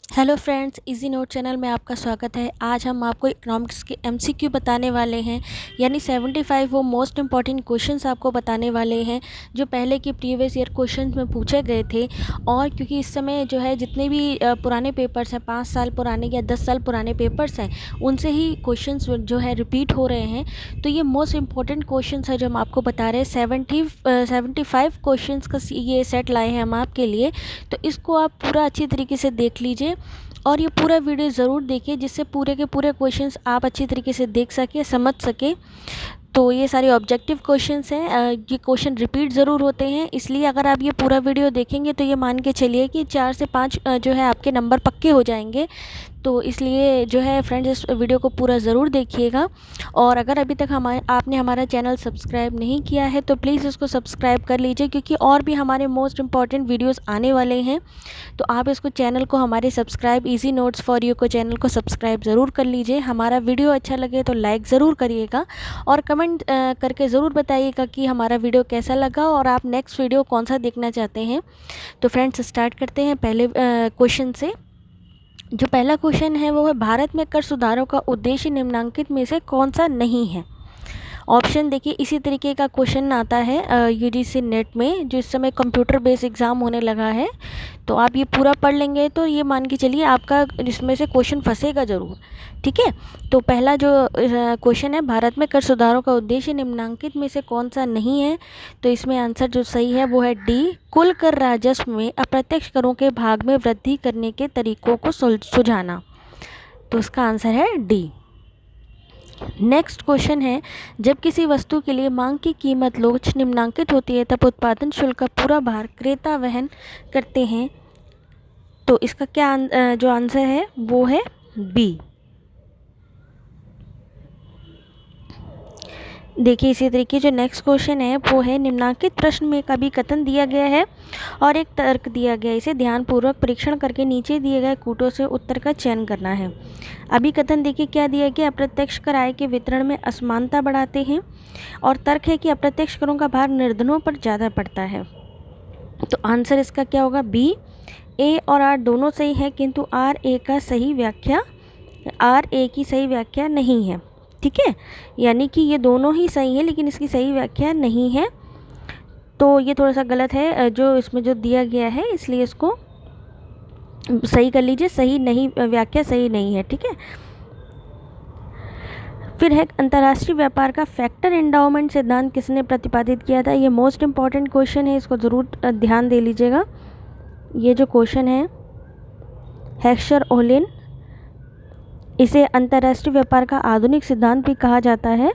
Hello friends, easy note channel में आपका स्वागत है। आज हम आपको इकोनॉमिक्स के एमसीक्यू बताने वाले हैं, यानी 75 वो मोस्ट इंपॉर्टेंट क्वेश्चंस आपको बताने वाले हैं जो पहले के प्रीवियस ईयर क्वेश्चंस में पूछे गए थे। और क्योंकि इस समय जो है जितने भी पुराने पेपर्स हैं, 5 साल पुराने या 10 साल पुराने पेपर्स हैं, उनसे ही क्वेश्चंस जो है रिपीट हो रहे हैं। तो ये मोस्ट इंपॉर्टेंट क्वेश्चंस है जो हम आपको बता रहे हैं। 75 क्वेश्चंस का ये सेट लाए हैं हम आपके लिए। तो इसको आप पूरा अच्छी तरीके से देख लीजिए और ये पूरा वीडियो ज़रूर देखिए, जिससे पूरे के पूरे क्वेश्चंस आप अच्छी तरीके से देख सकें, समझ सकें। तो ये सारे ऑब्जेक्टिव क्वेश्चंस हैं। ये क्वेश्चन रिपीट ज़रूर होते हैं, इसलिए अगर आप ये पूरा वीडियो देखेंगे तो ये मान के चलिए कि 4 से 5 जो है आपके नंबर पक्के हो जाएंगे। तो इसलिए जो है फ्रेंड्स, इस वीडियो को पूरा ज़रूर देखिएगा। और अगर अभी तक आपने हमारा चैनल सब्सक्राइब नहीं किया है तो प्लीज़ इसको सब्सक्राइब कर लीजिए, क्योंकि और भी हमारे मोस्ट इंपॉर्टेंट वीडियोस आने वाले हैं। तो आप इसको चैनल को हमारे subscribe easy notes for you को चैनल को सब्सक्राइब ज़रूर कर लीजिए। हमारा वीडियो अच्छा लगे तो लाइक ज़रूर करिएगा और कमेंट करके ज़रूर बताइएगा कि हमारा वीडियो कैसा लगा और आप नेक्स्ट वीडियो कौन सा देखना चाहते हैं। तो फ्रेंड्स, स्टार्ट करते हैं पहले क्वेश्चन से। जो पहला क्वेश्चन है वो है, भारत में कर सुधारों का उद्देश्य निम्नलिखित में से कौन सा नहीं है। ऑप्शन देखिए, इसी तरीके का क्वेश्चन आता है यूजीसी नेट में, जो इस समय कंप्यूटर बेस्ड एग्ज़ाम होने लगा है। तो आप ये पूरा पढ़ लेंगे तो ये मान के चलिए आपका इसमें से क्वेश्चन फंसेगा ज़रूर। ठीक है, तो पहला जो क्वेश्चन है, भारत में कर सुधारों का उद्देश्य निम्नलिखित में से कौन सा नहीं है। तो इसमें आंसर जो सही है वो है डी, कुल कर राजस्व में अप्रत्यक्ष करों के भाग में वृद्धि करने के तरीकों को सुझाना। तो इसका आंसर है डी। नेक्स्ट क्वेश्चन है, जब किसी वस्तु के लिए मांग की कीमत लोच निम्नांकित होती है तब उत्पादन शुल्क का पूरा भार क्रेता वहन करते हैं। तो इसका क्या जो आंसर है वो है बी। देखिए इसी तरीके जो नेक्स्ट क्वेश्चन है वो है, निम्नांकित प्रश्न में एक अभिकथन दिया गया है और एक तर्क दिया गया है। इसे ध्यानपूर्वक परीक्षण करके नीचे दिए गए कूटों से उत्तर का चयन करना है। अभिकथन देखिए क्या दिया गया, अप्रत्यक्ष कर आय के वितरण में असमानता बढ़ाते हैं। और तर्क है कि अप्रत्यक्ष करों का भार निर्धनों पर ज़्यादा पड़ता है। तो आंसर इसका क्या होगा, बी। ए और आर दोनों सही है, किंतु आर ए की सही व्याख्या नहीं है। ठीक है, यानी कि ये दोनों ही सही है लेकिन इसकी सही व्याख्या नहीं है। तो ये थोड़ा सा गलत है जो इसमें जो दिया गया है, इसलिए इसको सही कर लीजिए। सही नहीं, व्याख्या सही नहीं है। ठीक है, फिर है, अंतर्राष्ट्रीय व्यापार का फैक्टर एंडाउमेंट सिद्धांत किसने प्रतिपादित किया था। ये मोस्ट इंपॉर्टेंट क्वेश्चन है, इसको ज़रूर ध्यान दे लीजिएगा। ये जो क्वेश्चन है, हेक्सर ओलिन, इसे अंतर्राष्ट्रीय व्यापार का आधुनिक सिद्धांत भी कहा जाता है।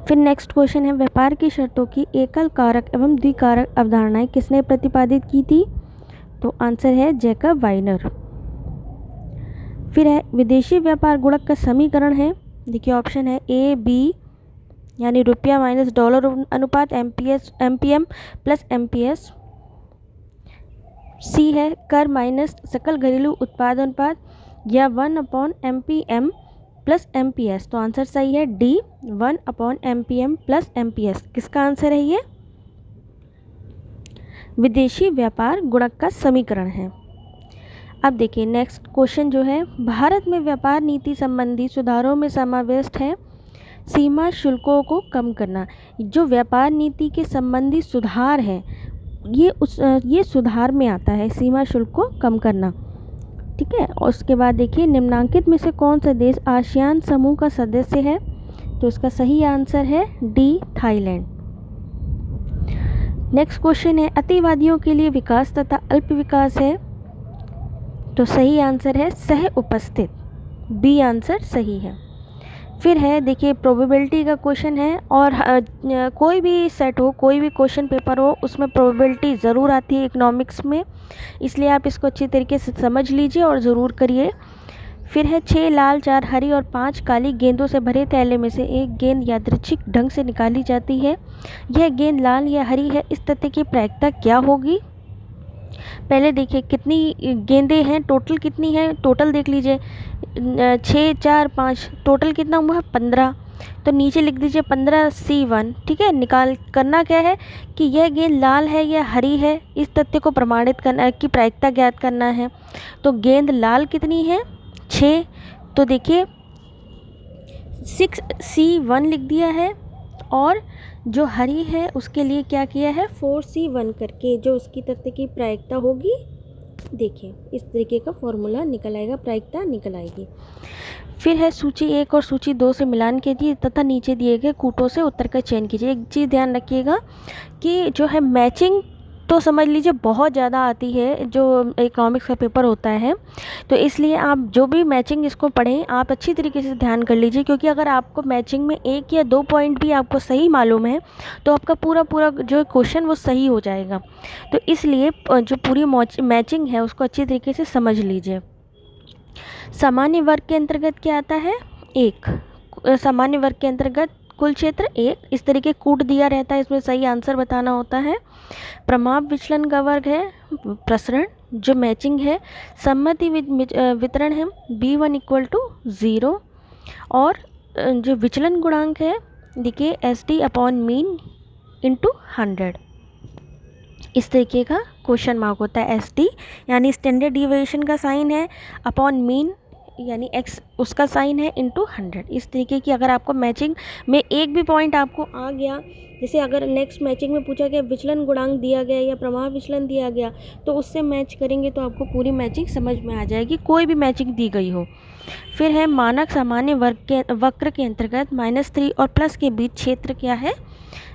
फिर नेक्स्ट क्वेश्चन है, व्यापार की शर्तों की एकल कारक एवं द्विकारक अवधारणाएं किसने प्रतिपादित की थी। तो आंसर है जैकब वाइनर। फिर है, विदेशी व्यापार गुणक का समीकरण है। देखिए ऑप्शन है ए बी, यानी रुपया माइनस डॉलर अनुपात एमपीएम प्लस एमपीएस। सी है कर माइनस सकल घरेलू उत्पाद अनुपात, या 1/MPM प्लस MPS। तो आंसर सही है डी, 1/MPM प्लस MPS। किसका आंसर है ये, विदेशी व्यापार गुणक का समीकरण है। अब देखिए नेक्स्ट क्वेश्चन जो है, भारत में व्यापार नीति संबंधी सुधारों में समाविष्ट है सीमा शुल्कों को कम करना। जो व्यापार नीति के संबंधी सुधार है ये सुधार में आता है, सीमा शुल्क को कम करना। ठीक है, और उसके बाद देखिए, निम्नांकित में से कौन सा देश आसियान समूह का सदस्य है। तो इसका सही आंसर है डी, थाईलैंड। नेक्स्ट क्वेश्चन है, अतिवादियों के लिए विकास तथा अल्प विकास है। तो सही आंसर है सह उपस्थित, बी आंसर सही है। फिर है, देखिए प्रोबेबिलिटी का क्वेश्चन है और कोई भी सेट हो, कोई भी क्वेश्चन पेपर हो, उसमें प्रोबेबिलिटी ज़रूर आती है इकोनॉमिक्स में, इसलिए आप इसको अच्छी तरीके से समझ लीजिए और ज़रूर करिए। फिर है, 6 लाल 4 हरी और 5 काली गेंदों से भरे थैले में से एक गेंद यादृच्छिक ढंग से निकाली जाती है। यह गेंद लाल या हरी है, इस तथ्य की प्रायिकता क्या होगी। पहले देखिए कितनी गेंदें हैं, टोटल कितनी है, टोटल देख लीजिए, 6 4 5, टोटल कितना हुआ है 15। तो नीचे लिख दीजिए 15C1। ठीक है, निकाल करना क्या है कि यह गेंद लाल है या हरी है, इस तथ्य को प्रमाणित करना की प्रायिकता ज्ञात करना है। तो गेंद लाल कितनी है 6, तो देखिए 6C1 लिख दिया है, और जो हरी है उसके लिए क्या किया है 4C1 करके जो उसकी तथ्य की प्रायिकता होगी, देखिए इस तरीके का फॉर्मूला निकल आएगा, प्रायिकता निकल आएगी। फिर है सूची 1 और सूची 2 से मिलान कीजिए तथा नीचे दिए गए कूटों से उत्तर का चयन कीजिए। एक चीज़ ध्यान रखिएगा कि जो है मैचिंग तो समझ लीजिए बहुत ज़्यादा आती है जो इकोनॉमिक्स का पेपर होता है, तो इसलिए आप जो भी मैचिंग इसको पढ़ें आप अच्छी तरीके से ध्यान कर लीजिए, क्योंकि अगर आपको मैचिंग में 1 या 2 पॉइंट भी आपको सही मालूम है तो आपका पूरा जो क्वेश्चन वो सही हो जाएगा। तो इसलिए जो पूरी मैचिंग है उसको अच्छी तरीके से समझ लीजिए। सामान्य वर्ग के अंतर्गत क्या आता है 1, सामान्य वर्ग के अंतर्गत कुल क्षेत्र 1, इस तरीके कूट दिया रहता है, इसमें सही आंसर बताना होता है। प्रमाप विचलन का वर्ग है प्रसरण, जो मैचिंग है सम्मति वितरण है B1 = 0, और जो विचलन गुणांक है देखिए SD/मीन × 100, इस तरीके का क्वेश्चन मार्क होता है। SD यानी स्टैंडर्ड डिविएशन का साइन है, अपॉन मीन यानी x उसका साइन है × 100। इस तरीके की अगर आपको मैचिंग में एक भी पॉइंट आपको आ गया, जैसे अगर नेक्स्ट मैचिंग में पूछा गया विचलन गुणांक दिया गया या प्रमाप विचलन दिया गया, तो उससे मैच करेंगे तो आपको पूरी मैचिंग समझ में आ जाएगी, कोई भी मैचिंग दी गई हो। फिर है मानक सामान्य वर्ग के वक्र के अंतर्गत -3 और प्लस के बीच क्षेत्र क्या है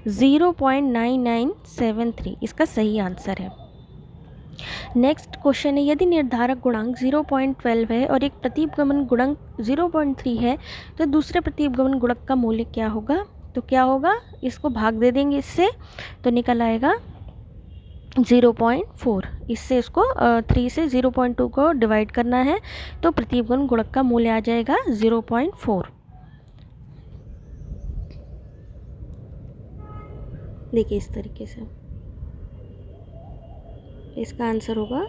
0.9973, इसका सही आंसर है। नेक्स्ट क्वेश्चन है यदि निर्धारक गुणांक 0.12 है और एक प्रतिगमन गुणांक 0.3 है तो दूसरे प्रतिगमन गुणक का मूल्य क्या होगा, तो क्या होगा इसको भाग दे देंगे इससे, तो निकल आएगा 0.4, इससे इसको 3 से 0.2 को डिवाइड करना है तो प्रतिगमन गुणक का मूल्य आ जाएगा 0.4। देखिए इस तरीके से इसका आंसर होगा।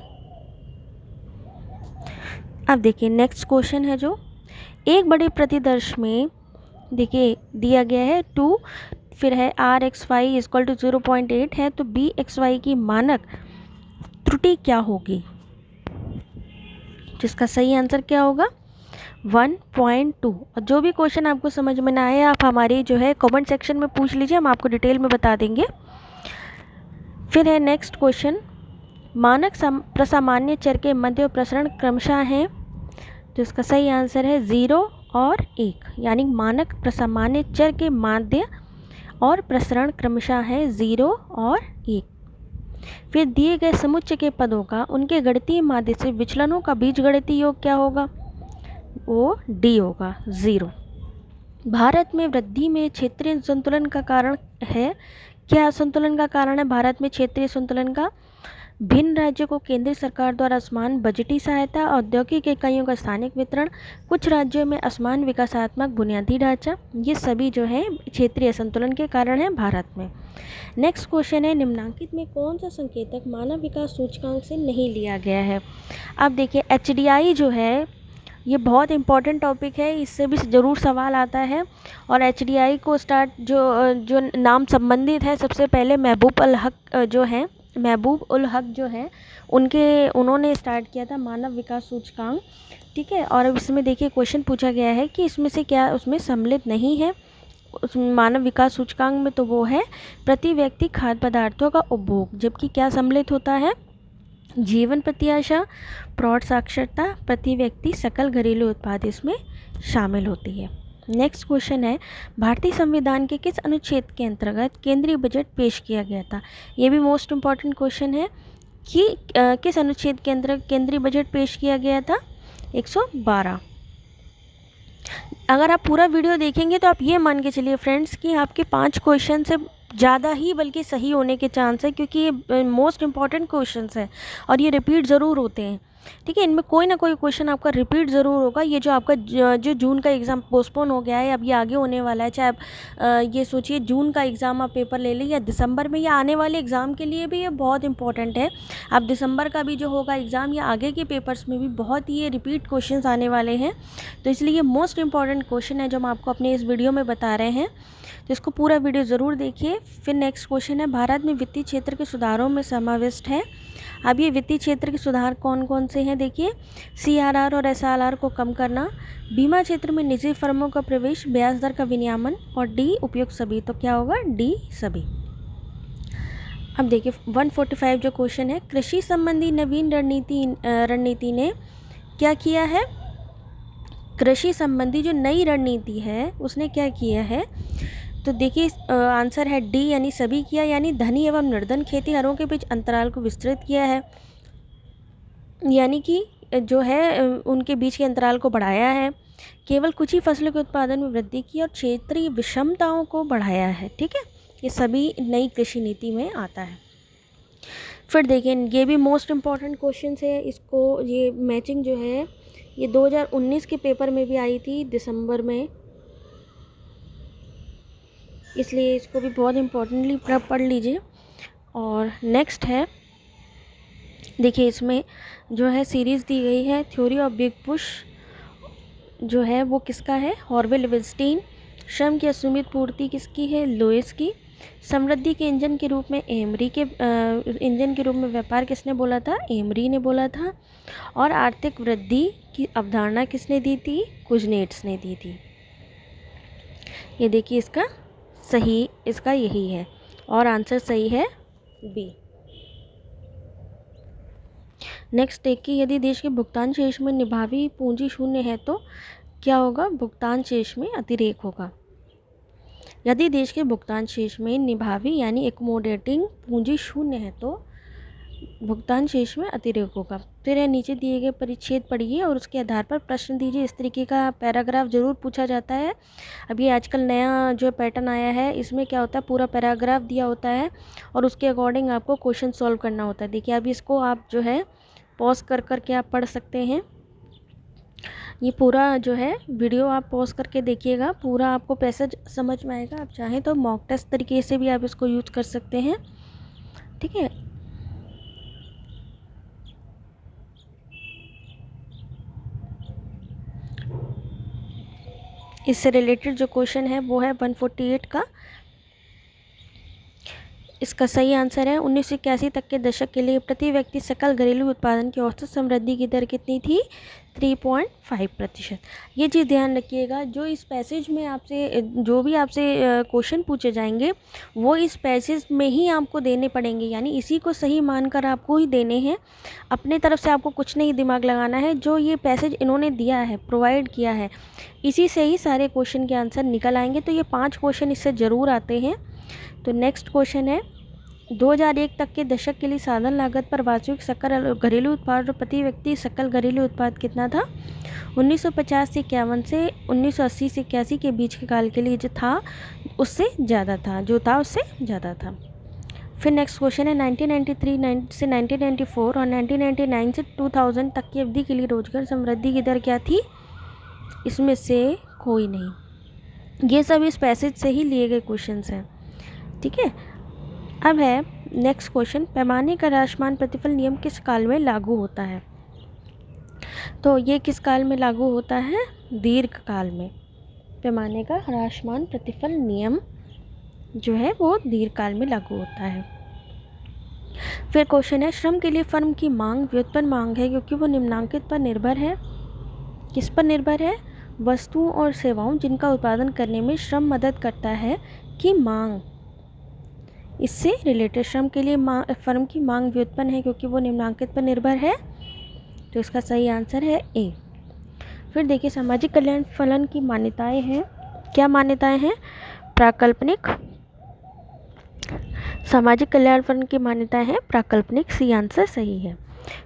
अब देखिए नेक्स्ट क्वेश्चन है जो एक बड़े प्रतिदर्श में देखिए दिया गया है 2, फिर है RXY = 0.8 है, तो BXY की मानक त्रुटि क्या होगी, जिसका सही आंसर क्या होगा 1.2। और जो भी क्वेश्चन आपको समझ में ना आए आप हमारी जो है कमेंट सेक्शन में पूछ लीजिए, हम आपको डिटेल में बता देंगे। फिर है नेक्स्ट क्वेश्चन मानक प्रसामान्य चर के मध्य प्रसरण क्रमशः हैं, तो इसका सही आंसर है 0 और 1, यानी मानक प्रसामान्य चर के माध्य और प्रसरण क्रमशः है 0 और 1। फिर दिए गए समुच्चय के पदों का उनके गणितीय माध्य से विचलनों का बीजगणितीय योग क्या होगा, वो D होगा 0। भारत में वृद्धि में क्षेत्रीय संतुलन का कारण है, क्या संतुलन का कारण है भारत में क्षेत्रीय संतुलन का, भिन्न राज्यों को केंद्रीय सरकार द्वारा असमान बजटीय सहायता, औद्योगिक इकाइयों का स्थानिक वितरण, कुछ राज्यों में असमान विकासात्मक बुनियादी ढांचा, ये सभी जो है क्षेत्रीय असंतुलन के कारण है भारत में। नेक्स्ट क्वेश्चन है निम्नांकित में कौन सा संकेतक मानव विकास सूचकांक से नहीं लिया गया है। अब देखिए HDI जो है ये बहुत इंपॉर्टेंट टॉपिक है, इससे भी ज़रूर सवाल आता है, और HDI को स्टार्ट जो नाम संबंधित है सबसे पहले महबूब उल हक जो है उन्होंने स्टार्ट किया था मानव विकास सूचकांक। ठीक है, और अब इसमें देखिए क्वेश्चन पूछा गया है कि इसमें से क्या उसमें सम्मिलित नहीं है उस मानव विकास सूचकांक में, तो वो है प्रति व्यक्ति खाद्य पदार्थों का उपभोग, जबकि क्या सम्मिलित होता है जीवन प्रत्याशा, प्रौढ़ साक्षरता, प्रति व्यक्ति सकल घरेलू उत्पाद इसमें शामिल होती है। नेक्स्ट क्वेश्चन है भारतीय संविधान के किस अनुच्छेद के अंतर्गत केंद्रीय बजट पेश किया गया था। ये भी मोस्ट इम्पॉर्टेंट क्वेश्चन है कि किस अनुच्छेद के अंतर्गत केंद्रीय बजट पेश किया गया था 112। अगर आप पूरा वीडियो देखेंगे तो आप ये मान के चलिए फ्रेंड्स कि आपके 5 क्वेश्चन से ज़्यादा ही बल्कि सही होने के चांस है, क्योंकि ये मोस्ट इम्पॉर्टेंट क्वेश्चंस हैं और ये रिपीट ज़रूर होते हैं। ठीक है, इनमें कोई ना कोई क्वेश्चन आपका रिपीट ज़रूर होगा। ये जो आपका जो जून का एग्ज़ाम पोस्टपोन हो गया है, अब ये आगे होने वाला है, चाहे आप ये सोचिए जून का एग्ज़ाम आप पेपर ले लें या दिसंबर में, या आने वाले एग्ज़ाम के लिए भी ये बहुत इंपॉर्टेंट है। अब दिसंबर का भी जो होगा एग्ज़ाम या आगे के पेपर्स में भी बहुत ही ये रिपीट क्वेश्चन आने वाले हैं। तो इसलिए ये मोस्ट इंपॉर्टेंट क्वेश्चन है जो हम आपको अपने इस वीडियो में बता रहे हैं, तो इसको पूरा वीडियो ज़रूर देखिए। फिर नेक्स्ट क्वेश्चन है, भारत में वित्तीय क्षेत्र के सुधारों में समाविष्ट है। अब ये वित्तीय क्षेत्र के सुधार कौन कौन से हैं देखिए, CRR और SRR को कम करना, बीमा क्षेत्र में निजी फर्मों का प्रवेश, ब्याज दर का विनियमन, और D उपयुक्त सभी। तो क्या होगा, D सभी। अब देखिए 145 जो क्वेश्चन है, कृषि संबंधी नवीन रणनीति ने क्या किया है। कृषि संबंधी जो नई रणनीति है उसने क्या किया है, तो देखिए आंसर है डी यानी सभी किया, यानी धनी एवं निर्धन खेतीहरों के बीच अंतराल को विस्तृत किया है, यानी कि जो है उनके बीच के अंतराल को बढ़ाया है, केवल कुछ ही फसलों के उत्पादन में वृद्धि की और क्षेत्रीय विषमताओं को बढ़ाया है। ठीक है, ये सभी नई कृषि नीति में आता है। फिर देखिए ये भी मोस्ट इम्पॉर्टेंट क्वेश्चन है, इसको ये मैचिंग जो है ये 2019 के पेपर में भी आई थी दिसंबर में, इसलिए इसको भी बहुत इम्पोर्टेंटली पढ़ लीजिए। और नेक्स्ट है देखिए, इसमें जो है सीरीज़ दी गई है, थ्योरी ऑफ बिग पुश जो है वो किसका है, हॉर्वेल विल्स्टीन। श्रम की असीमित पूर्ति किसकी है, लुईस की। समृद्धि के इंजन के रूप में एमरी के इंजन के रूप में व्यापार किसने बोला था, एमरी ने बोला था। और आर्थिक वृद्धि की अवधारणा किसने दी थी, कुजनेट्स ने दी थी। ये देखिए इसका सही, इसका यही है, और आंसर सही है बी। नेक्स्ट देखिए, यदि देश के भुगतान शेष में निभावी पूंजी शून्य है तो क्या होगा, भुगतान शेष में अतिरेक होगा। यदि देश के भुगतान शेष में निभावी यानी एकोमोडेटिंग पूंजी शून्य है तो भुगतान शेष में अतिरेक होगा। फिर है नीचे दिए गए परिच्छेद पढ़िए और उसके आधार पर प्रश्न दीजिए। इस तरीके का पैराग्राफ जरूर पूछा जाता है। अब ये आजकल नया जो पैटर्न आया है, इसमें क्या होता है, पूरा पैराग्राफ दिया होता है और उसके अकॉर्डिंग आपको क्वेश्चन सॉल्व करना होता है। देखिए अब इसको आप जो है पॉज कर के आप पढ़ सकते हैं। ये पूरा जो है वीडियो आप पॉज करके देखिएगा, पूरा आपको पैसेज समझ में आएगा। आप चाहें तो मॉक टेस्ट तरीके से भी आप इसको यूज़ कर सकते हैं। ठीक है, इससे रिलेटेड जो क्वेश्चन है वो है 148 का। इसका सही आंसर है 1981 तक के दशक के लिए प्रति व्यक्ति सकल घरेलू उत्पादन की औसत समृद्धि की दर कितनी थी, 3.5%। ये चीज़ ध्यान रखिएगा, जो इस पैसेज में आपसे जो भी आपसे क्वेश्चन पूछे जाएंगे वो इस पैसेज में ही आपको देने पड़ेंगे, यानी इसी को सही मानकर आपको ही देने हैं। अपने तरफ से आपको कुछ नहीं दिमाग लगाना है, जो ये पैसेज इन्होंने दिया है, प्रोवाइड किया है, इसी से ही सारे क्वेश्चन के आंसर निकल आएंगे। तो ये 5 क्वेश्चन इससे ज़रूर आते हैं। तो नेक्स्ट क्वेश्चन है, 2001 तक के दशक के लिए साधन लागत पर वार्षिक सकल घरेलू उत्पाद और प्रति व्यक्ति सकल घरेलू उत्पाद कितना था। 1950 से 51 से 1980 से 81 के बीच के काल के लिए जो था उससे ज़्यादा था, जो था उससे ज़्यादा था। फिर नेक्स्ट क्वेश्चन है, 1993 से 1994 और 1999 से 2000 तक की अवधि के लिए रोजगार समृद्धि की दर क्या थी। इसमें से कोई नहीं, ये सब इस पैसेज से ही लिए गए क्वेश्चंस हैं। ठीक है, अब है नेक्स्ट क्वेश्चन, पैमाने का ह्रासमान प्रतिफल नियम किस काल में लागू होता है। तो ये किस काल में लागू होता है, दीर्घ काल में। पैमाने का ह्रासमान प्रतिफल नियम जो है वो दीर्घ काल में लागू होता है। फिर क्वेश्चन है, श्रम के लिए फर्म की मांग व्युत्पन्न मांग है क्योंकि वो निम्नांकित पर निर्भर है। किस पर निर्भर है, वस्तुओं और सेवाओं जिनका उत्पादन करने में श्रम मदद करता है की मांग। इससे रिलेटेड श्रम के लिए फर्म की मांग व्युत्पन्न है क्योंकि वो निम्नांकित पर निर्भर है। तो इसका सही आंसर है ए। फिर देखिए, सामाजिक कल्याण फलन की मान्यताएं हैं। क्या मान्यताएं हैं, प्राकल्पनिक। सामाजिक कल्याण फलन की मान्यताएं हैं प्राकल्पनिक, सी आंसर सही है।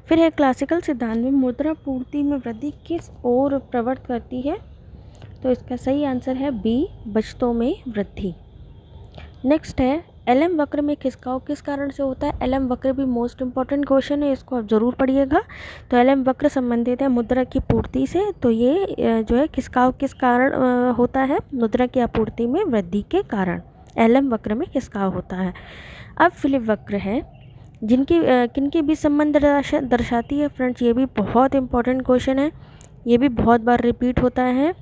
फिर है, क्लासिकल सिद्धांत में मुद्रा पूर्ति में वृद्धि किस ओर प्रवृत्त करती है। तो इसका सही आंसर है बी, बचतों में वृद्धि। नेक्स्ट है, एलएम वक्र में खिसकाव किस कारण से होता है? एलएम वक्र भी मोस्ट इम्पॉर्टेंट क्वेश्चन है, इसको आप ज़रूर पढ़िएगा। तो एलएम वक्र संबंधित है मुद्रा की पूर्ति से, तो ये जो है खिसकाव किस कारण होता है? मुद्रा की आपूर्ति में वृद्धि के कारण एलएम वक्र में खिसकाव होता है। अब फिलिप वक्र है, जिनकी किनके बीच संबंध दर्शाती है? फ्रेंड्स, ये भी बहुत इंपॉर्टेंट क्वेश्चन है, ये भी बहुत बार रिपीट होता है,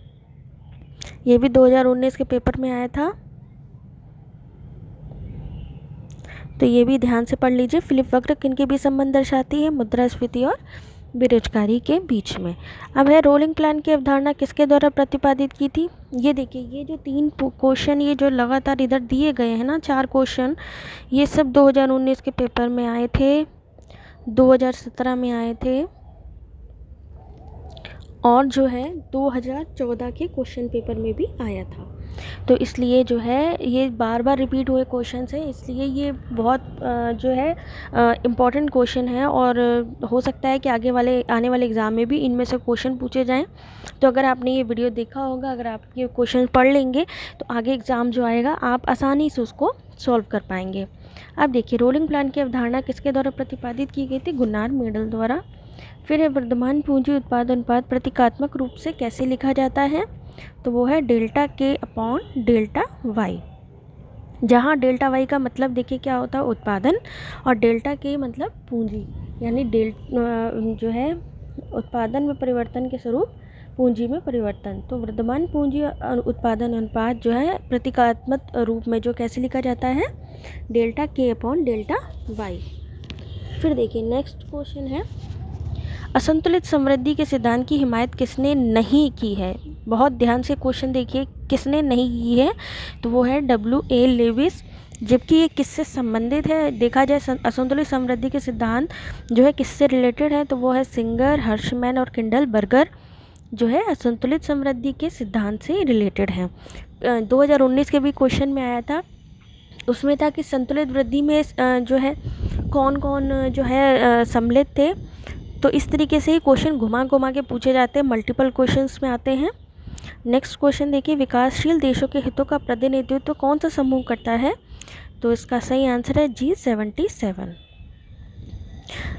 ये भी 2019 के पेपर में आया था, तो ये भी ध्यान से पढ़ लीजिए। फिलिप वक्र किनके बीच संबंध दर्शाती है? मुद्रास्फीति और बेरोजगारी के बीच में। अब है रोलिंग प्लान की अवधारणा किसके द्वारा प्रतिपादित की थी? ये देखिए, ये जो 3 क्वेश्चन ये जो लगातार इधर दिए गए हैं ना, 4 क्वेश्चन, ये सब 2019 के पेपर में आए थे, 2017 में आए थे, और जो है 2014 के क्वेश्चन पेपर में भी आया था। तो इसलिए जो है ये बार बार रिपीट हुए क्वेश्चन है, इसलिए ये बहुत जो है इम्पॉर्टेंट क्वेश्चन है, और हो सकता है कि आने वाले एग्ज़ाम में भी इनमें से क्वेश्चन पूछे जाएं। तो अगर आपने ये वीडियो देखा होगा, अगर आप ये क्वेश्चन पढ़ लेंगे तो आगे एग्ज़ाम जो आएगा आप आसानी से उसको सॉल्व कर पाएंगे। अब देखिए, रोलिंग प्लान की अवधारणा किसके द्वारा प्रतिपादित की गई थी? गुनार मेडल द्वारा। फिर है वर्तमान पूंजी उत्पाद अनुपात प्रतीकात्मक रूप से कैसे लिखा जाता है? तो वो है डेल्टा के अपॉन डेल्टा वाई, जहाँ डेल्टा वाई का मतलब देखिए क्या होता है? उत्पादन, और डेल्टा के मतलब पूंजी, यानी जो है उत्पादन में परिवर्तन के स्वरूप पूंजी में परिवर्तन। तो वर्तमान पूंजी उत्पादन अनुपात जो है प्रतीकात्मक रूप में जो कैसे लिखा जाता है? डेल्टा के अपॉन डेल्टा वाई। फिर देखिए नेक्स्ट क्वेश्चन है, असंतुलित समृद्धि के सिद्धांत की हिमायत किसने नहीं की है? बहुत ध्यान से क्वेश्चन देखिए, किसने नहीं की है? तो वो है W.A. लेविस। जबकि ये किससे संबंधित है? देखा जाए असंतुलित समृद्धि के सिद्धांत जो है किससे रिलेटेड है? तो वो है सिंगर, हर्शमैन और किंडल बर्गर, जो है असंतुलित समृद्धि के सिद्धांत से रिलेटेड है। 2019 के भी क्वेश्चन में आया था, उसमें था कि संतुलित वृद्धि में जो है कौन कौन जो है सम्मिलित थे। तो इस तरीके से ही क्वेश्चन घुमा घुमा के पूछे जाते हैं, मल्टीपल क्वेश्चंस में आते हैं। नेक्स्ट क्वेश्चन देखिए, विकासशील देशों के हितों का प्रतिनिधित्व कौन सा समूह करता है? तो इसका सही आंसर है G77।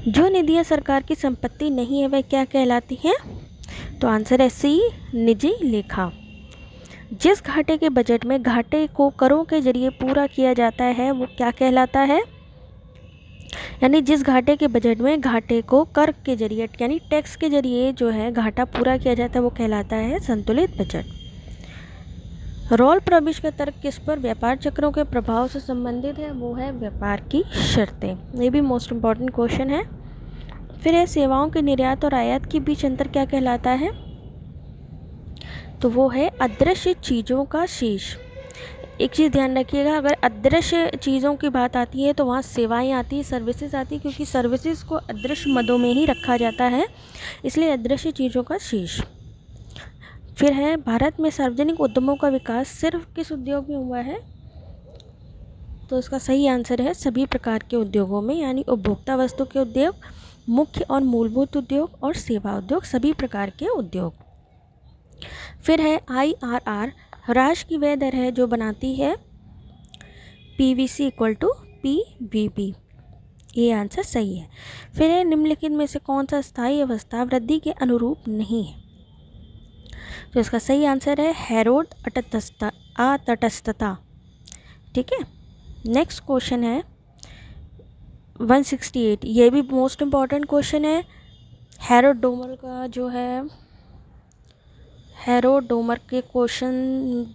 जो निधियां सरकार की संपत्ति नहीं है वह क्या कहलाती हैं? तो आंसर है C, निजी लेखा। जिस घाटे के बजट में घाटे को करों के जरिए पूरा किया जाता है वो क्या कहलाता है? यानी जिस घाटे के बजट में घाटे को कर के जरिए यानी टैक्स के जरिए जो है घाटा पूरा किया जाता है वो कहलाता है संतुलित बजट। रॉल प्रविष्ट का तर्क किस पर व्यापार चक्रों के प्रभाव से संबंधित है? वो है व्यापार की शर्तें। ये भी मोस्ट इम्पॉर्टेंट क्वेश्चन है। फिर है सेवाओं के निर्यात और आयात के बीच अंतर क्या कहलाता है? तो वो है अदृश्य चीज़ों का शेष। एक चीज़ ध्यान रखिएगा, अगर अदृश्य चीज़ों की बात आती है तो वहाँ सेवाएं आती है, सर्विसेज आती है, क्योंकि सर्विसेज को अदृश्य मदों में ही रखा जाता है, इसलिए अदृश्य चीज़ों का शेष। फिर है भारत में सार्वजनिक उद्यमों का विकास सिर्फ किस उद्योग में हुआ है? तो इसका सही आंसर है सभी प्रकार के उद्योगों में, यानी उपभोक्ता वस्तु के उद्योग, मुख्य और मूलभूत उद्योग और सेवा उद्योग, सभी प्रकार के उद्योग। फिर है IRR, राष्ट्र की वह दर है जो बनाती है PVC = PVB। ये आंसर सही है। फिर है निम्नलिखित में से कौन सा स्थायी अवस्था वृद्धि के अनुरूप नहीं है? तो इसका सही आंसर है हेरोड अतटस्थता। ठीक है। नेक्स्ट क्वेश्चन है 168, ये भी मोस्ट इम्पॉर्टेंट क्वेश्चन है। हेरोडोमर का जो है हेरोडोमर के क्वेश्चन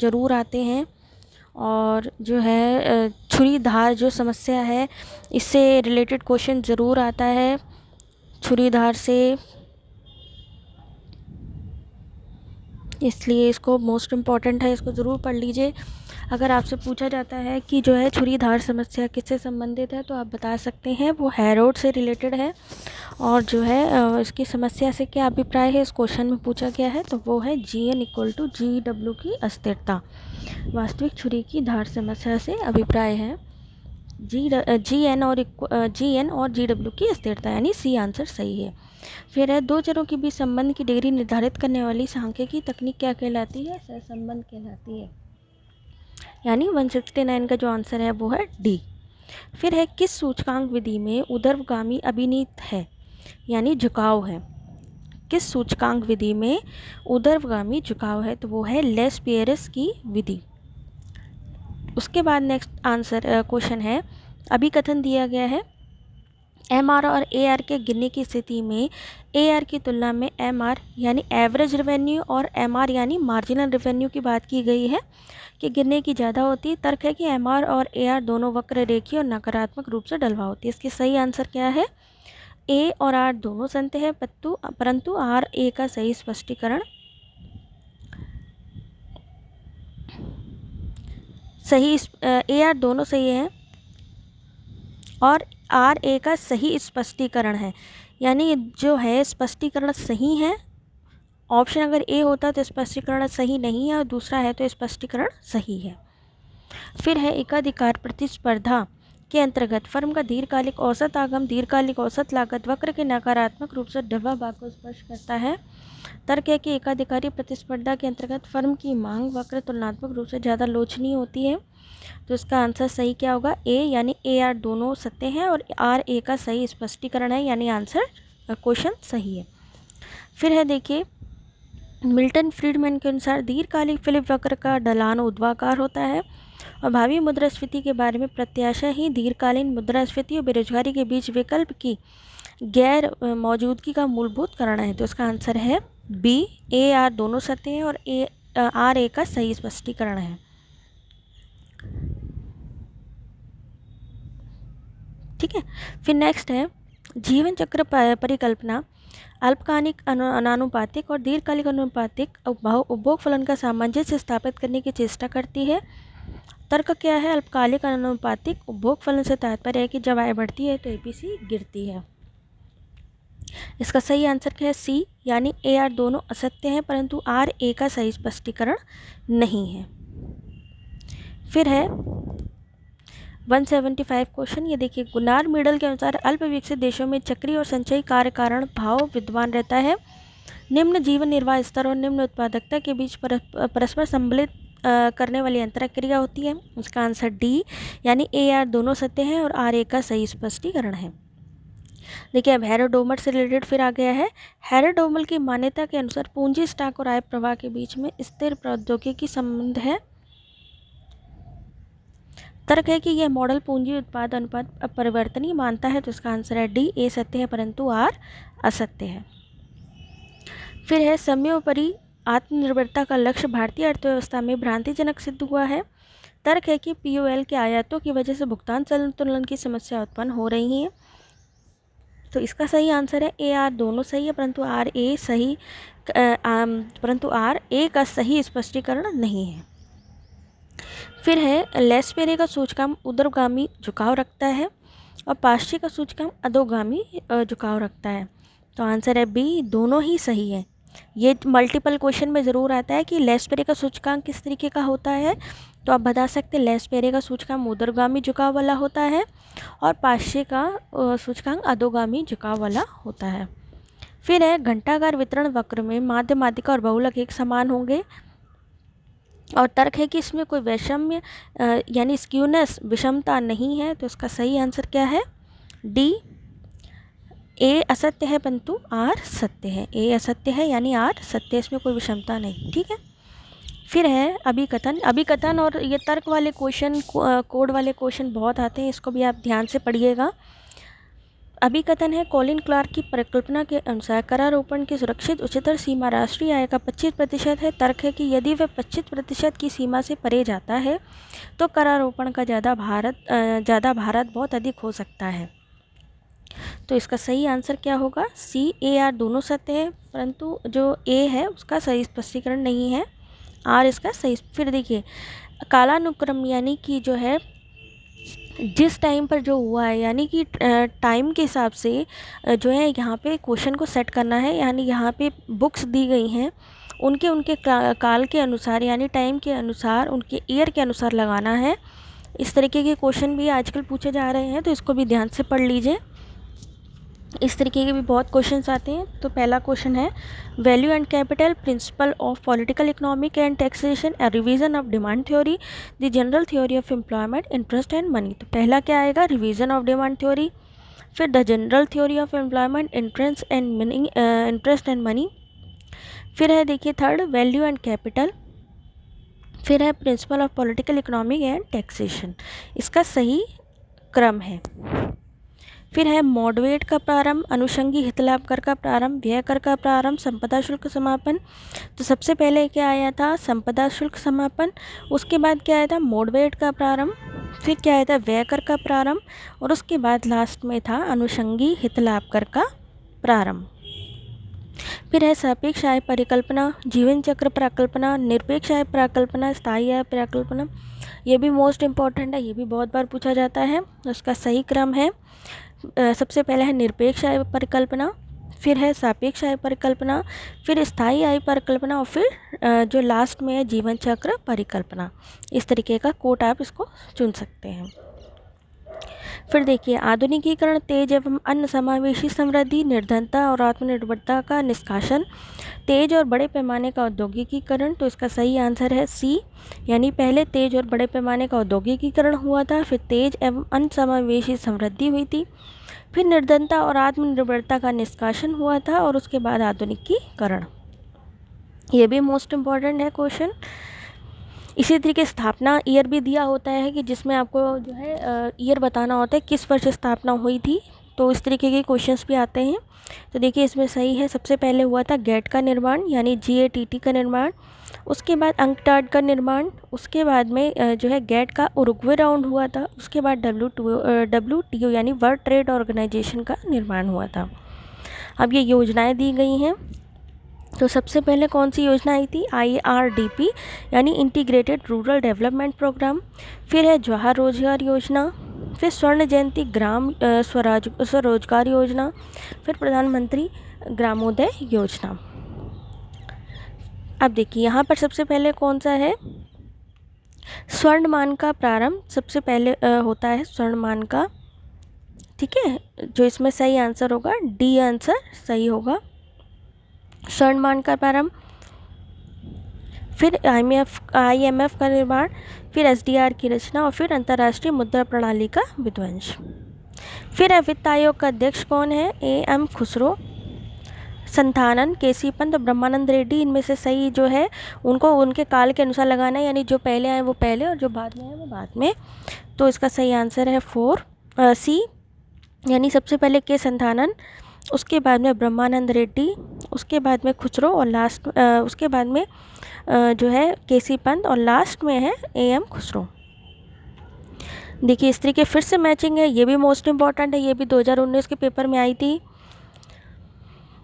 ज़रूर आते हैं, और जो है छुरी धार जो समस्या है इससे रिलेटेड क्वेश्चन ज़रूर आता है छुरी धार से, इसलिए इसको मोस्ट इम्पॉर्टेंट है, इसको ज़रूर पढ़ लीजिए। अगर आपसे पूछा जाता है कि जो है छुरी धार समस्या किससे संबंधित है तो आप बता सकते हैं वो हेरोड से रिलेटेड है, और जो है इसकी समस्या से क्या अभिप्राय है इस क्वेश्चन में पूछा गया है, तो वो है GN = GW की अस्थिरता। वास्तविक छुरी की धार समस्या से अभिप्राय है GN और GW की अस्थिरता, यानी C आंसर सही है। फिर है दो चरों के बीच संबंध की डिग्री निर्धारित करने वाली सांख्यिकी तकनीक क्या कहलाती है? सहसंबंध कहलाती है। यानी 169 का जो आंसर है वो है डी। फिर है किस सूचकांक विधि में ऊर्ध्वगामी अभिनीत है, यानी झुकाव है। किस सूचकांक विधि में ऊर्ध्वगामी झुकाव है, तो वो है लेस्पियरस की विधि। उसके बाद नेक्स्ट आंसर क्वेश्चन है, अभिकथन दिया गया है एमआर और एआर के गिनने की स्थिति में एआर की तुलना में एमआर यानी एवरेज रेवेन्यू और एमआर यानी मार्जिनल रेवेन्यू की बात की गई है कि गिनने की ज़्यादा होती है। तर्क है कि एमआर और एआर दोनों वक्र रेखीय और नकारात्मक रूप से ढलवा होती है। इसके सही आंसर क्या है, ए और आर दोनों सत्य है परंतु आर ए का सही स्पष्टीकरण सही, ए आर दोनों सही है और आर ए का सही स्पष्टीकरण है, यानी जो है स्पष्टीकरण सही है। ऑप्शन अगर ए होता तो स्पष्टीकरण सही नहीं है और दूसरा है तो स्पष्टीकरण सही है। फिर है एकाधिकार प्रतिस्पर्धा के अंतर्गत फर्म का दीर्घकालिक औसत आगम दीर्घकालिक औसत लागत वक्र के नकारात्मक रूप से ढलवा भाग को स्पर्श करता है। तर्क है कि एकाधिकारी प्रतिस्पर्धा के अंतर्गत फर्म की मांग वक्र तुलनात्मक रूप से ज़्यादा लोचनीय होती है। तो इसका आंसर सही क्या होगा, ए, यानी ए आर दोनों सत्य हैं और आर ए का सही स्पष्टीकरण है, यानी आंसर क्वेश्चन सही है। फिर है देखिए, मिल्टन फ्रीडमैन के अनुसार दीर्घकालिक फिलिप वक्र का ढलान ऊर्ध्वाकार होता है और भावी मुद्रास्फीति के बारे में प्रत्याशा ही दीर्घकालीन मुद्रास्फीति और बेरोजगारी के बीच विकल्प की गैर मौजूदगी का मूलभूत कारण है। तो इसका आंसर है बी, ए आर दोनों सत्य हैं और आर ए का सही स्पष्टीकरण है। ठीक है। फिर नेक्स्ट है, जीवन चक्र परिकल्पना अल्पकालिक अनानुपातिक और दीर्घकालिक अनुपातिक उपभोग फलन का सामंजस्य स्थापित करने की चेष्टा करती है। तर्क क्या है, अल्पकालिक अनुपातिक उपभोग फलन से तात्पर्य है कि जब आय बढ़ती है तो एपीसी गिरती है। इसका सही आंसर क्या है, सी, यानी ए आर दोनों असत्य हैं परंतु आर ए का सही स्पष्टीकरण नहीं है। फिर है 175 क्वेश्चन, ये देखिए, गुनार मिडल के अनुसार अल्प विकसित देशों में चक्रीय और संचयी कार्य कारण भाव विद्यमान रहता है। निम्न जीवन निर्वाह स्तर और निम्न उत्पादकता के बीच परस्पर सम्मिलित करने वाली अंतरक्रिया होती है। उसका आंसर डी, यानी ए आर दोनों सत्य हैं और आर ए का सही स्पष्टीकरण है। देखिए, अब हेरोडोमर से रिलेटेड फिर आ गया है। हेरोडोमल की मान्यता के अनुसार पूंजी स्टॉक और आय प्रवाह के बीच में स्थिर प्रौद्योगिकी संबंध है। तर्क है कि यह मॉडल पूंजी उत्पाद अनुपात अपरिवर्तनीय मानता है। तो इसका आंसर है डी, ए सत्य है परंतु आर असत्य है। फिर है, समयोपरि आत्मनिर्भरता का लक्ष्य भारतीय अर्थव्यवस्था में भ्रांतिजनक सिद्ध हुआ है। तर्क है कि पीओएल के आयातों की वजह से भुगतान संतुलन की समस्या उत्पन्न हो रही है। तो इसका सही आंसर है ए आर दोनों सही है परंतु आर ए का सही स्पष्टीकरण नहीं है। फिर है, लेस्पेरे का सूचकांक ऊर्ध्वगामी झुकाव रखता है और पाश्चे का सूचकांक अधोगामी झुकाव रखता है। तो आंसर है बी, दोनों ही सही है। ये मल्टीपल क्वेश्चन में ज़रूर आता है कि लेस्पेरे का सूचकांक किस तरीके का होता है। तो आप बता सकते हैं लेस्पेरे का सूचकांक ऊर्ध्वगामी झुकाव वाला होता है और पाश्चे का सूचकांक अधोगामी झुकाव वाला होता है। फिर है, घंटाकार वितरण वक्र में माध्य माध्यिका और बहुलक एक समान होंगे और तर्क है कि इसमें कोई वैषम्य यानी स्क्यूनेस विषमता नहीं है। तो इसका सही आंसर क्या है, डी, ए असत्य है परंतु आर सत्य है। ए असत्य है यानी आर सत्य, इसमें कोई विषमता नहीं। ठीक है। फिर है अभिकथन और ये तर्क वाले क्वेश्चन, कोड वाले क्वेश्चन बहुत आते हैं, इसको भी आप ध्यान से पढ़िएगा। अभिकथन है, कॉलिन क्लार्क की परिकल्पना के अनुसार करारोपण की सुरक्षित उच्चतर सीमा राष्ट्रीय आय का 25% है। तर्क है कि यदि वह 25% की सीमा से परे जाता है तो करारोपण का ज़्यादा भारत बहुत अधिक हो सकता है। तो इसका सही आंसर क्या होगा, सी, ए आर दोनों सत्य है परंतु जो ए है उसका सही स्पष्टीकरण नहीं है, आर इसका सही। फिर देखिए, कालानुक्रम यानी कि जो है जिस टाइम पर जो हुआ है यानी कि टाइम के हिसाब से जो है यहाँ पे क्वेश्चन को सेट करना है, यानी यहाँ पे बुक्स दी गई हैं उनके काल के अनुसार यानी टाइम के अनुसार उनके ईयर के अनुसार लगाना है। इस तरीके के क्वेश्चन भी आजकल पूछे जा रहे हैं तो इसको भी ध्यान से पढ़ लीजिए। इस तरीके के भी बहुत क्वेश्चंस आते हैं। तो पहला क्वेश्चन है value and capital, principle of political economic and taxation, A revision of demand theory, the general theory of employment, interest and money. तो पहला क्या आएगा, रिवीजन ऑफ डिमांड थ्योरी, फिर the general theory of employment, interest and money, फिर है देखिए third value and capital, फिर है principle of political economic and taxation. इसका सही क्रम है। फिर है मॉडरेट का प्रारंभ, अनुषंगी हितलाभ कर का प्रारंभ, व्यय कर का प्रारंभ, संपदा शुल्क समापन। तो सबसे पहले क्या आया था, संपदा शुल्क समापन, उसके बाद क्या आया था मॉडरेट का प्रारंभ, फिर क्या आया था व्यय कर का प्रारंभ, और उसके बाद लास्ट में था अनुषंगी हितलाभ कर का प्रारंभ। फिर है सापेक्ष आय परिकल्पना, जीवन चक्र प्राकल्पना, निरपेक्ष आय प्राकल्पना, स्थायी आय प्राकल्पना। ये भी मोस्ट इम्पॉर्टेंट है, ये भी बहुत बार पूछा जाता है। उसका सही क्रम है, सबसे पहले है निरपेक्ष आय परिकल्पना, फिर है सापेक्ष आय परिकल्पना, फिर स्थायी आय परिकल्पना, और फिर जो लास्ट में है जीवन चक्र परिकल्पना। इस तरीके का कोट आप इसको चुन सकते हैं। फिर देखिए आधुनिकीकरण, तेज एवं अन्य समावेशी समृद्धि, निर्धनता और आत्मनिर्भरता का निष्कासन, तेज और बड़े पैमाने का औद्योगिकीकरण। तो इसका सही आंसर है सी, यानी पहले तेज और बड़े पैमाने का औद्योगिकीकरण हुआ था, फिर तेज एवं अन्य समावेशी समृद्धि हुई थी, फिर निर्धनता और आत्मनिर्भरता का निष्कासन हुआ था, और उसके बाद आधुनिकीकरण। ये भी मोस्ट इम्पॉर्टेंट है क्वेश्चन। इसी तरीके स्थापना ईयर भी दिया होता है कि जिसमें आपको जो है ईयर बताना होता है किस वर्ष स्थापना हुई थी। तो इस तरीके के क्वेश्चंस भी आते हैं। तो देखिए इसमें सही है, सबसे पहले हुआ था गेट का निर्माण यानी GATT का निर्माण, उसके बाद अंकटाड का निर्माण, उसके बाद में जो है गेट का उरुग्वे राउंड हुआ था, उसके बाद WTO यानी वर्ल्ड ट्रेड ऑर्गेनाइजेशन का निर्माण हुआ था। अब ये योजनाएं दी गई हैं। तो सबसे पहले कौन सी योजना आई थी, IRDP यानी इंटीग्रेटेड रूरल डेवलपमेंट प्रोग्राम, फिर है जवाहर रोजगार योजना, फिर स्वर्ण जयंती ग्राम स्वरोजगार योजना, फिर प्रधानमंत्री ग्रामोदय योजना। अब देखिए यहाँ पर सबसे पहले कौन सा है, स्वर्णमान का प्रारंभ सबसे पहले होता है स्वर्णमान का, ठीक है। जो इसमें सही आंसर होगा डी आंसर सही होगा, स्वर्णमान का प्रारंभ, फिर IMF का निर्माण, फिर SDR की रचना, और फिर अंतर्राष्ट्रीय मुद्रा प्रणाली का विध्वंस। फिर वित्त आयोग का अध्यक्ष कौन है, AM खुसरो, संथानन, KC पंत, ब्रह्मानंद रेड्डी। इनमें से सही जो है उनको उनके काल के अनुसार लगाना है, यानी जो पहले आए वो पहले और जो बाद में आए वो बाद में। तो इसका सही आंसर है C, यानी सबसे पहले के संथानन, उसके बाद में ब्रह्मानंद रेड्डी, उसके बाद में खुसरो, और लास्ट उसके बाद में जो है KC पंत, और लास्ट में है AM खुसरो। देखिए इस तरीके फिर से मैचिंग है, ये भी मोस्ट इम्पॉर्टेंट है, ये भी 2019 के पेपर में आई थी।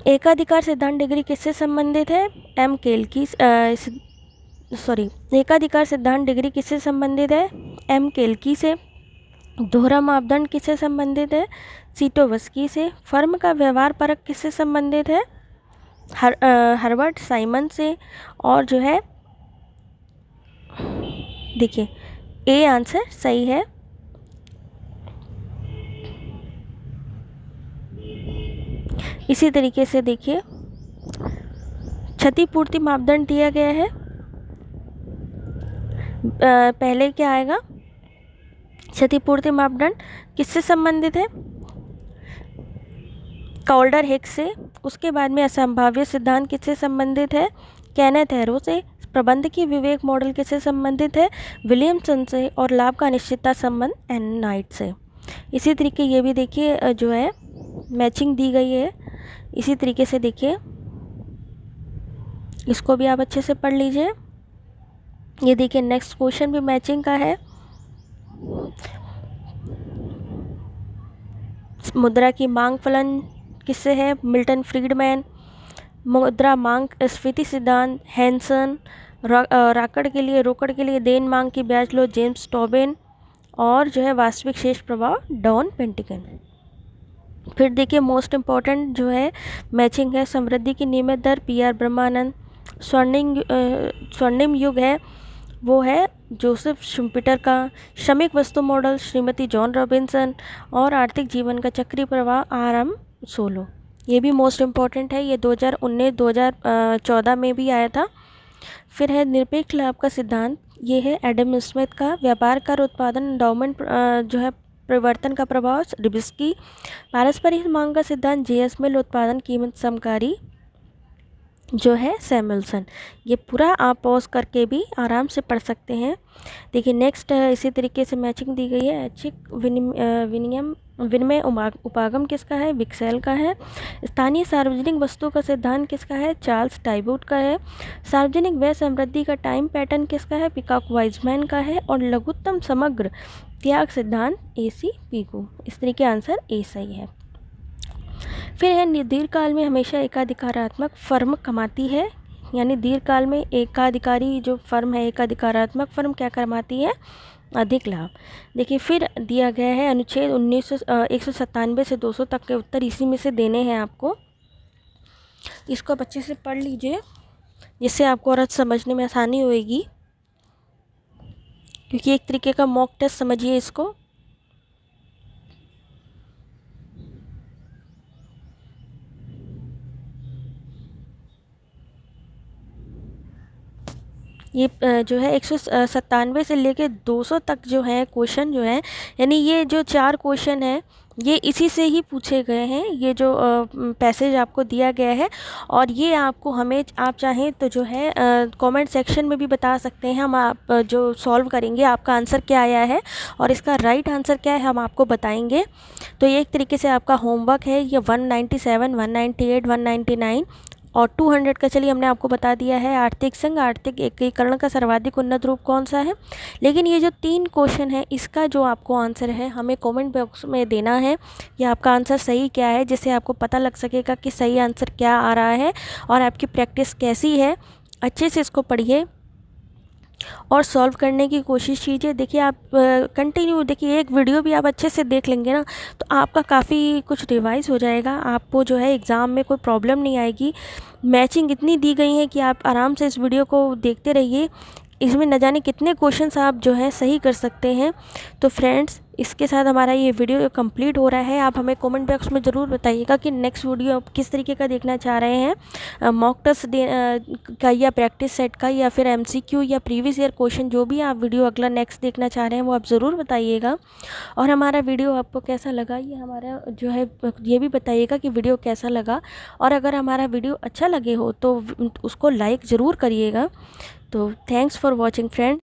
एकाधिकार सिद्धांत डिग्री किससे संबंधित है, एकाधिकार सिद्धांत डिग्री किससे संबंधित है, M केल्की से। दोहरा मापदंड किससे संबंधित है, सीटोवस्की से। फर्म का व्यवहार परक किससे संबंधित है, हर्बर्ट साइमन से। और जो है देखिए A आंसर सही है। इसी तरीके से देखिए क्षतिपूर्ति मापदंड दिया गया है, पहले क्या आएगा, क्षतिपूर्ति मापदंड किससे संबंधित है, कॉल्डर हिक्स से। उसके बाद में असंभाव्य सिद्धांत किससे संबंधित है, केनेथ हैरो से। प्रबंधकीय विवेक मॉडल किससे संबंधित है, विलियमसन से। और लाभ का अनिश्चितता संबंध एन नाइट से। इसी तरीके ये भी देखिए जो है मैचिंग दी गई है। इसी तरीके से देखिए इसको भी आप अच्छे से पढ़ लीजिए। ये देखिए नेक्स्ट क्वेश्चन भी मैचिंग का है। मुद्रा की मांग फलन किससे है, मिल्टन फ्रीडमैन। मुद्रा मांग स्फीति सिद्धांत हैंसन। रोकड़ के लिए देन मांग की ब्याज लो जेम्स टॉबिन। और जो है वास्तविक शेष प्रभाव डॉन पेंटिकन। फिर देखिए मोस्ट इम्पॉर्टेंट जो है मैचिंग है, समृद्धि की नियमित दर PR ब्रह्मानंद। स्वर्णिम युग है वो है जोसेफ शुम्पीटर का। श्रमिक वस्तु मॉडल श्रीमती जॉन रॉबिन्सन। और आर्थिक जीवन का चक्रीय प्रवाह RM 16, ये भी मोस्ट इम्पॉर्टेंट है। ये 2019 2014 में भी आया था। फिर है निरपेक्ष लाभ का सिद्धांत, ये है एडम स्मिथ का। व्यापार कर उत्पादन एंडाउमेंट जो है परिवर्तन का प्रभाव, रिबिस्की। पारस्परिक मांग का सिद्धांत, जेएस मिल उत्पादन कीमत समकारी, जो है सैमुअल्सन। ये पूरा आप पॉज करके भी आराम से पढ़ सकते हैं। देखिए नेक्स्ट इसी तरीके से मैचिंग दी गई है। ऐच्छिक विनिमय उपागम किसका है? विक्सेल का है। स्थानीय सार्वजनिक वस्तु का सिद्धांत किसका है? चार्ल्स टाइबूट का है। सार्वजनिक व्यय समृद्धि का टाइम पैटर्न किसका है? पिकॉक वाइजमैन का है। और लघुत्तम समग्र त्याग सिद्धांत एसी पिगो। इस तरीके आंसर ए सही है। फिर है दीर्घकाल में हमेशा एकाधिकारात्मक फर्म कमाती है, यानी दीर्घकाल में एकाधिकारी जो फर्म है, एकाधिकारात्मक फर्म क्या कमाती है? अधिक लाभ। देखिए फिर दिया गया है अनुच्छेद 197 से 200 तक के उत्तर इसी में से देने हैं आपको। इसको आप अच्छे से पढ़ लीजिए, जिससे आपको और समझने में आसानी होगी, क्योंकि एक तरीके का मॉक टेस्ट समझिए इसको। ये जो है 197 से लेके 200 तक जो है क्वेश्चन जो है, यानी ये जो 4 क्वेश्चन है ये इसी से ही पूछे गए हैं। ये जो पैसेज आपको दिया गया है, और ये आपको हमें आप चाहें तो जो है कमेंट सेक्शन में भी बता सकते हैं। हम आप जो सॉल्व करेंगे आपका आंसर क्या आया है और इसका राइट आंसर क्या है हम आपको बताएंगे। तो ये एक तरीके से आपका होमवर्क है। ये 197, 198, 199 और 200 का चलिए हमने आपको बता दिया है। आर्थिक संघ आर्थिक एकीकरण का सर्वाधिक उन्नत रूप कौन सा है? लेकिन ये जो 3 क्वेश्चन है इसका जो आपको आंसर है हमें कमेंट बॉक्स में देना है कि आपका आंसर सही क्या है, जिससे आपको पता लग सकेगा कि सही आंसर क्या आ रहा है और आपकी प्रैक्टिस कैसी है। अच्छे से इसको पढ़िए और सॉल्व करने की कोशिश कीजिए। देखिए आप कंटिन्यू देखिए, एक वीडियो भी आप अच्छे से देख लेंगे ना तो आपका काफ़ी कुछ रिवाइज हो जाएगा। आपको जो है एग्ज़ाम में कोई प्रॉब्लम नहीं आएगी। मैचिंग इतनी दी गई है कि आप आराम से इस वीडियो को देखते रहिए। इसमें न जाने कितने क्वेश्चंस आप जो है सही कर सकते हैं। तो फ्रेंड्स इसके साथ हमारा ये वीडियो कंप्लीट हो रहा है। आप हमें कमेंट बॉक्स में ज़रूर बताइएगा कि नेक्स्ट वीडियो आप किस तरीके का देखना चाह रहे हैं, मॉक टेस्ट का या प्रैक्टिस सेट का या फिर एमसीक्यू या प्रीवियस ईयर क्वेश्चन, जो भी आप वीडियो अगला नेक्स्ट देखना चाह रहे हैं वो आप ज़रूर बताइएगा। और हमारा वीडियो आपको कैसा लगा ये हमारा जो है ये भी बताइएगा कि वीडियो कैसा लगा। और अगर हमारा वीडियो अच्छा लगे हो तो उसको लाइक ज़रूर करिएगा। तो थैंक्स फॉर वॉचिंग फ्रेंड।